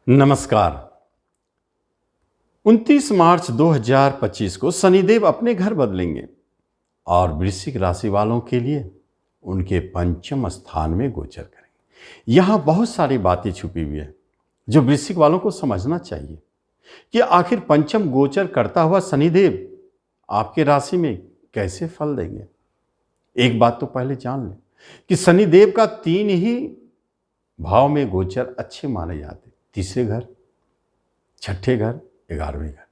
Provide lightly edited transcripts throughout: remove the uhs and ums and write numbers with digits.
नमस्कार। 29 मार्च 2025 को शनिदेव अपने घर बदलेंगे और वृश्चिक राशि वालों के लिए उनके पंचम स्थान में गोचर करेंगे। यहाँ बहुत सारी बातें छुपी हुई है जो वृश्चिक वालों को समझना चाहिए कि आखिर पंचम गोचर करता हुआ शनिदेव आपके राशि में कैसे फल देंगे। एक बात तो पहले जान लें कि शनिदेव का 3 ही भाव में गोचर अच्छे माने जाते, तीसरे घर, छठे घर, 11वें घर।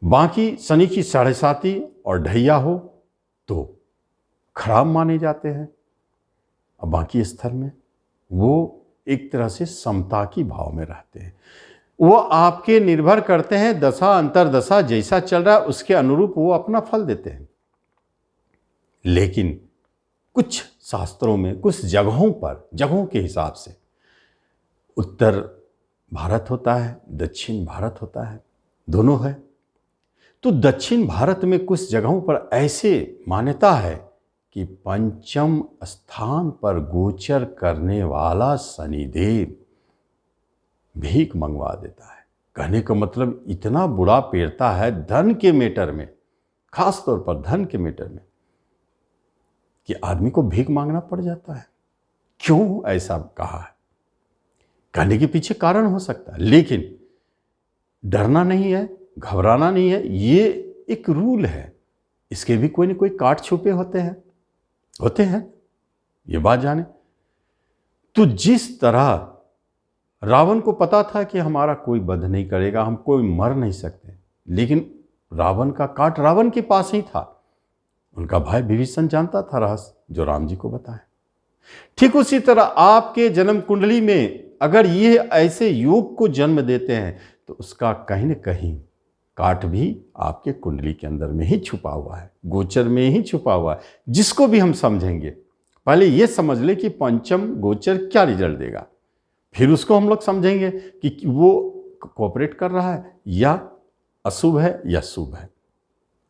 बाकी शनि की 7.5 और ढैया हो तो खराब माने जाते हैं। अब बाकी स्तर में वो एक तरह से समता की भाव में रहते हैं। वो आपके निर्भर करते हैं, दशा अंतरदशा जैसा चल रहा है उसके अनुरूप वो अपना फल देते हैं। लेकिन कुछ शास्त्रों में कुछ जगहों के हिसाब से उत्तर भारत होता है, दक्षिण भारत होता है, दोनों है। तो दक्षिण भारत में कुछ जगहों पर ऐसे मान्यता है कि पंचम स्थान पर गोचर करने वाला शनिदेव भीख मंगवा देता है। कहने का मतलब इतना बुरा पेरता है धन के मैटर में, खास तौर पर धन के मैटर में, कि आदमी को भीख मांगना पड़ जाता है। क्यों ऐसा कहा है? कहने के पीछे कारण हो सकता है, लेकिन डरना नहीं है, घबराना नहीं है। ये एक रूल है, इसके भी कोई न कोई काट छुपे होते हैं, ये बात जाने। तो जिस तरह रावण को पता था कि हमारा कोई वध नहीं करेगा, हम कोई मर नहीं सकते, लेकिन रावण का काट रावण के पास ही था। उनका भाई विभीषण जानता था रहस्य, जो राम जी को बताया। ठीक उसी तरह आपके जन्म कुंडली में अगर ये ऐसे योग को जन्म देते हैं तो उसका कहीं न कहीं काट भी आपके कुंडली के अंदर में ही छुपा हुआ है, गोचर में ही छुपा हुआ है, जिसको भी हम समझेंगे। पहले ये समझ ले कि पंचम गोचर क्या रिजल्ट देगा, फिर उसको हम लोग समझेंगे कि वो कोऑपरेट कर रहा है या अशुभ है या शुभ है।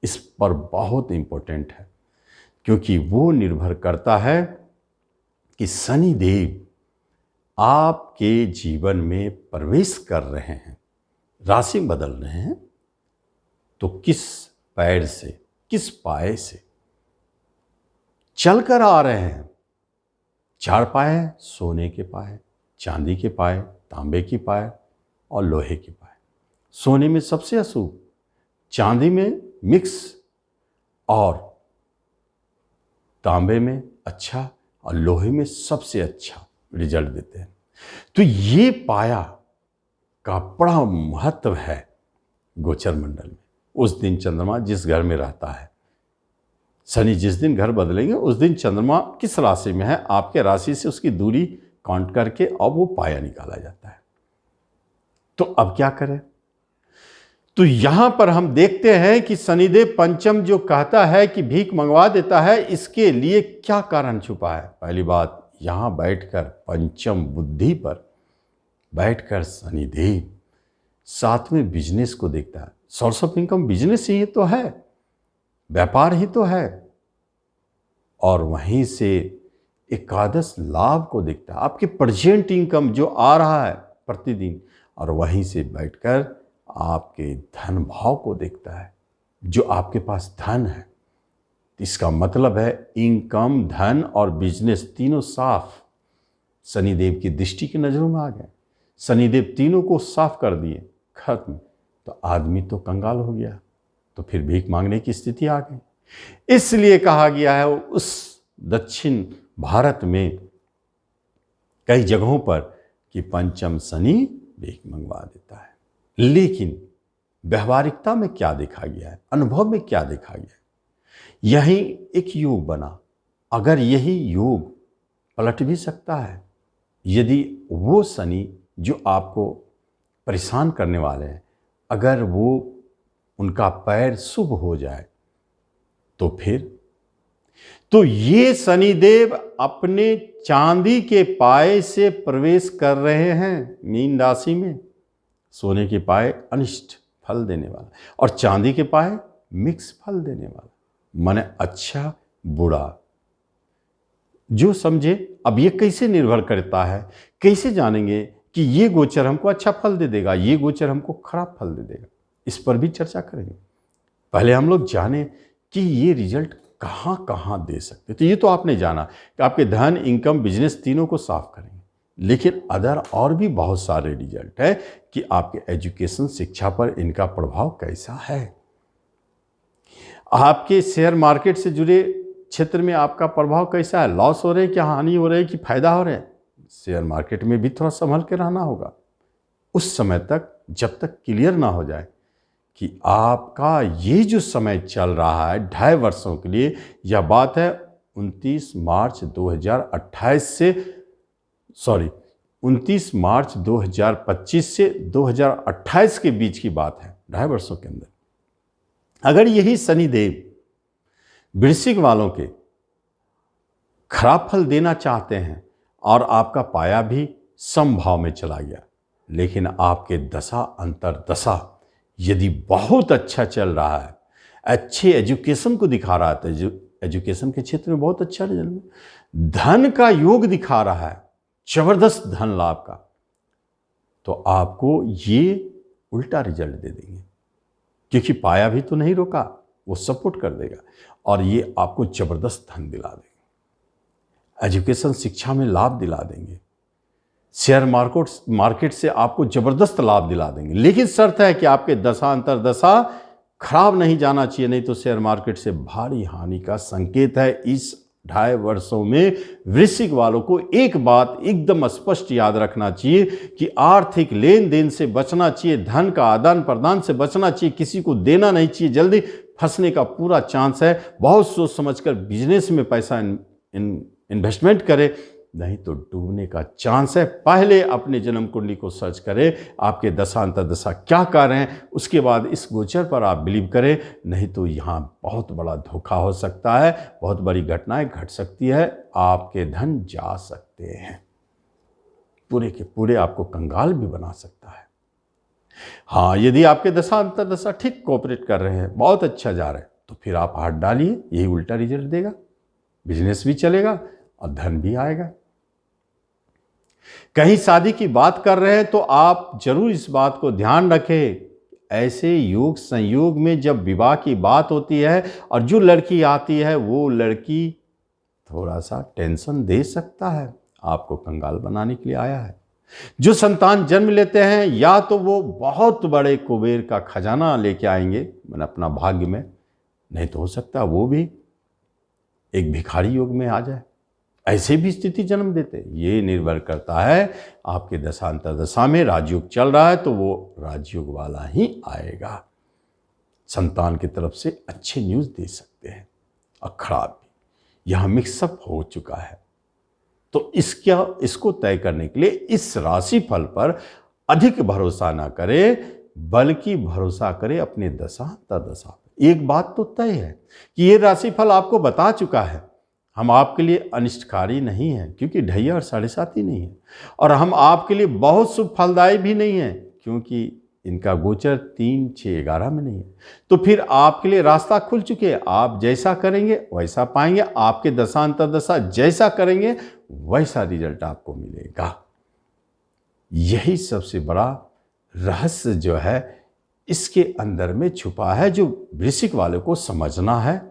इस पर बहुत इंपॉर्टेंट है, क्योंकि वो निर्भर करता है कि शनिदेव आपके जीवन में प्रवेश कर रहे हैं, राशि बदल रहे हैं, तो किस पैर से, किस पाए से चलकर आ रहे हैं। 4 पाए, सोने के पाए, चांदी के पाए, तांबे की पाए और लोहे की पाए। सोने में सबसे अशुभ, चांदी में मिक्स और तांबे में अच्छा और लोहे में सबसे अच्छा रिजल्ट देते हैं। तो ये पाया का बड़ा महत्व है गोचर मंडल में। उस दिन चंद्रमा जिस घर में रहता है, शनि जिस दिन घर बदलेंगे उस दिन चंद्रमा किस राशि में है, आपके राशि से उसकी दूरी काउंट करके अब वो पाया निकाला जाता है। तो अब क्या करें? तो यहां पर हम देखते हैं कि शनिदेव पंचम जो कहता है कि भीख मंगवा देता है, इसके लिए क्या कारण छुपा है। पहली बात, यहां बैठकर पंचम बुद्धि पर बैठकर शनिदेव साथ में बिजनेस को देखता है। सोर्स ऑफ इनकम बिजनेस ही तो है, व्यापार ही तो है, और वहीं से एकादश लाभ को देखता है, आपके प्रेजेंट इनकम जो आ रहा है प्रतिदिन, और वहीं से बैठकर आपके धन भाव को देखता है, जो आपके पास धन है। इसका मतलब है इनकम, धन और बिजनेस तीनों साफ शनिदेव की दृष्टि की नजरों में आ गए। शनिदेव तीनों को साफ कर दिए, खत्म। तो आदमी तो कंगाल हो गया, तो फिर भीख मांगने की स्थिति आ गई। इसलिए कहा गया है उस दक्षिण भारत में कई जगहों पर कि पंचम शनि भीख मंगवा देता है। लेकिन व्यवहारिकता में क्या देखा गया है, अनुभव में क्या देखा गया है, यही एक योग बना। अगर यही योग पलट भी सकता है, यदि वो शनि जो आपको परेशान करने वाले हैं, अगर वो उनका पैर शुभ हो जाए तो फिर तो ये शनिदेव अपने चांदी के पाए से प्रवेश कर रहे हैं मीन राशि में। सोने के पाए अनिष्ट फल देने वाला और चांदी के पाए मिक्स फल देने वाला, माने अच्छा बुरा जो समझे। अब ये कैसे निर्भर करता है, कैसे जानेंगे कि ये गोचर हमको अच्छा फल दे देगा, ये गोचर हमको खराब फल दे देगा। इस पर भी चर्चा करेंगे। पहले हम लोग जाने कि ये रिजल्ट कहाँ कहाँ दे सकते। तो ये तो आपने जाना कि आपके धन, इनकम, बिजनेस तीनों को साफ करेंगे, लेकिन अदर और भी बहुत सारे रिजल्ट है कि आपके एजुकेशन, शिक्षा पर इनका प्रभाव कैसा है। आपके शेयर मार्केट से जुड़े क्षेत्र में आपका प्रभाव कैसा है, लॉस हो रहे हैं, क्या हानि हो रही है कि फायदा हो रहा है। शेयर मार्केट में भी थोड़ा संभल के रहना होगा उस समय तक, जब तक क्लियर ना हो जाए कि आपका ये जो समय चल रहा है 2.5 वर्षों के लिए, यह बात है 29 मार्च 2025 से 2028 के बीच की बात है, 2.5 वर्षों के अंदर। अगर यही शनिदेव वृश्चिक वालों के खराब फल देना चाहते हैं और आपका पाया भी समभाव में चला गया, लेकिन आपके दशा अंतर्दशा यदि बहुत अच्छा चल रहा है, अच्छे एजुकेशन को दिखा रहा है, तो एजुकेशन के क्षेत्र में बहुत अच्छा रिजल्ट, धन का योग दिखा रहा है, जबरदस्त धन लाभ का, तो आपको ये उल्टा रिजल्ट दे देंगे, क्योंकि पाया भी तो नहीं रोका, वो सपोर्ट कर देगा और ये आपको जबरदस्त धन दिला देंगे। एजुकेशन, शिक्षा में लाभ दिला देंगे, शेयर मार्केट से आपको जबरदस्त लाभ दिला देंगे, लेकिन शर्त है कि आपके दशा अंतर्दशा खराब नहीं जाना चाहिए, नहीं तो शेयर मार्केट से भारी हानि का संकेत है। इस 2.5 वर्षों में वृश्चिक वालों को एक बात एकदम स्पष्ट याद रखना चाहिए कि आर्थिक लेन देन से बचना चाहिए, धन का आदान प्रदान से बचना चाहिए, किसी को देना नहीं चाहिए, जल्दी फंसने का पूरा चांस है। बहुत सोच समझकर बिजनेस में पैसा इन्वेस्टमेंट करें, नहीं तो डूबने का चांस है। पहले अपने जन्म कुंडली को सर्च करें, आपके दशा अंतर्दशा क्या कर रहे हैं, उसके बाद इस गोचर पर आप बिलीव करें, नहीं तो यहाँ बहुत बड़ा धोखा हो सकता है, बहुत बड़ी घटनाएं घट सकती है, आपके धन जा सकते हैं, पूरे के पूरे आपको कंगाल भी बना सकता है। हाँ, यदि आपके दशा अंतर्दशा ठीक कोऑपरेट कर रहे हैं, बहुत अच्छा जा रहे हैं, तो फिर आप हाथ डालिए, यही उल्टा रिजल्ट देगा, बिजनेस भी चलेगा और धन भी आएगा। कहीं शादी की बात कर रहे हैं तो आप जरूर इस बात को ध्यान रखें, ऐसे योग संयोग में जब विवाह की बात होती है और जो लड़की आती है वो लड़की थोड़ा सा टेंशन दे सकता है, आपको कंगाल बनाने के लिए आया है। जो संतान जन्म लेते हैं या तो वो बहुत बड़े कुबेर का खजाना लेके आएंगे अपना भाग्य में, नहीं तो हो सकता वो भी एक भिखारी योग में आ जाए, ऐसे भी स्थिति जन्म देते। ये निर्भर करता है आपके दशा अंतर्दशा में राजयोग चल रहा है तो वो राजयोग वाला ही आएगा। संतान की तरफ से अच्छे न्यूज़ दे सकते हैं और खराब भी, यहाँ मिक्सअप हो चुका है। तो इसको तय करने के लिए इस राशि फल पर अधिक भरोसा ना करें, बल्कि भरोसा करें अपने दशा अंतर्दशा पर। एक बात तो तय है कि ये राशि फल आपको बता चुका है, हम आपके लिए अनिष्टकारी नहीं हैं, क्योंकि ढैया और 7.5 नहीं है, और हम आपके लिए बहुत शुभ फलदायी भी नहीं है, क्योंकि इनका गोचर 3, 6, 11 में नहीं है। तो फिर आपके लिए रास्ता खुल चुके हैं, आप जैसा करेंगे वैसा पाएंगे, आपके दशा अंतर्दशा जैसा करेंगे वैसा रिजल्ट आपको मिलेगा। यही सबसे बड़ा रहस्य जो है इसके अंदर में छुपा है, जो वृश्चिक वाले को समझना है,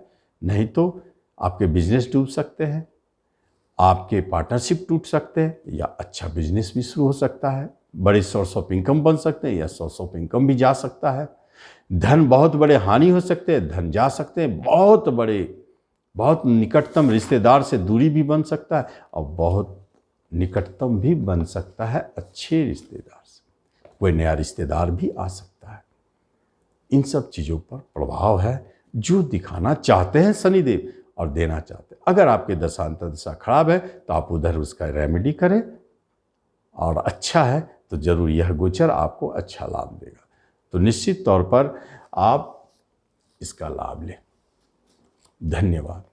नहीं तो आपके बिजनेस डूब सकते हैं, आपके पार्टनरशिप टूट सकते हैं, या अच्छा बिजनेस भी शुरू हो सकता है, बड़े सोर्स ऑफ इनकम बन सकते हैं या सोर्स ऑफ इनकम भी जा सकता है, धन बहुत बड़े हानि हो सकते हैं, धन जा सकते हैं, बहुत निकटतम रिश्तेदार से दूरी भी बन सकता है और बहुत निकटतम भी बन सकता है अच्छे रिश्तेदार से, कोई नया रिश्तेदार भी आ सकता है। इन सब चीज़ों पर प्रभाव है जो दिखाना चाहते हैं शनिदेव और देना चाहते हैं। अगर आपके दशा अंतर्दशा खराब है तो आप उधर उसका रेमेडी करें, और अच्छा है तो जरूर यह गोचर आपको अच्छा लाभ देगा। तो निश्चित तौर पर आप इसका लाभ लें। धन्यवाद।